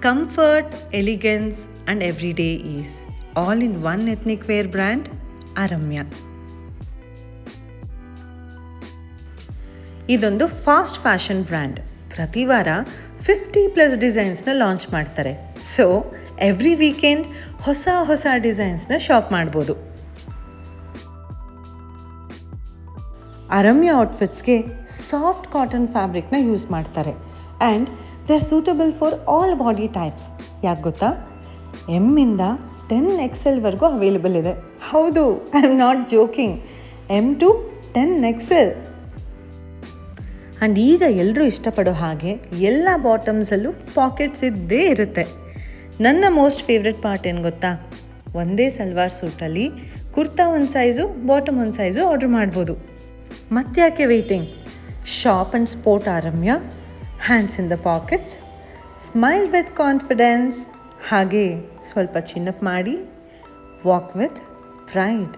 comfort, elegance and everyday ease. All in one ethnic wear brand, Aramya. ಇದೊಂದು fast fashion brand. ಪ್ರತಿ ವಾರ 50+ ಡಿಸೈನ್ಸ್ನ launch ಮಾಡ್ತಾರೆ. So every weekend ಹೊಸ ಡಿಸೈನ್ಸ್ನ shop ಮಾಡ್ಬೋದು. ಅರಮ್ಯ ಔಟ್ಫಿಟ್ಸ್ಗೆ soft cotton ಫ್ಯಾಬ್ರಿಕ್ನ use ಮಾಡ್ತಾರೆ and they are suitable for all body types. ಯಾಕೆ ಗೊತ್ತಾ? ಎಮ್ಮಿಂದ 10XL available ಇದೆ. ಹೌದು, I am not joking. M to 10XL. And ಈಗ ಎಲ್ಲರೂ ಇಷ್ಟಪಡೋ ಹಾಗೆ ಎಲ್ಲ ಬಾಟಮ್ಸಲ್ಲೂ ಪಾಕೆಟ್ಸ್ ಇದ್ದೇ ಇರುತ್ತೆ. ನನ್ನ ಮೋಸ್ಟ್ ಫೇವ್ರೆಟ್ ಪಾರ್ಟ್ ಏನು ಗೊತ್ತಾ? ಒಂದೇ ಸಲ್ವಾರ್ ಸೂಟಲ್ಲಿ ಕುರ್ತಾ ಒಂದು ಸೈಜು, ಬಾಟಮ್ ಒಂದು ಸೈಜು ಆರ್ಡರ್ ಮಾಡ್ಬೋದು. ಮತ್ತ್ಯಾಕೆ ವೆಯ್ಟಿಂಗ್? ಶಾಪ್ ಆ್ಯಂಡ್ ಸ್ಪೋರ್ಟ್ ಅರಮ್ಯ, hands in the pockets, smile with confidence, ಹಾಗೆ ಸ್ವಲ್ಪ ಚಿನ್ನಪ್ ಮಾಡಿ ವಾಕ್ ವಿತ್ ಪ್ರೈಡ್.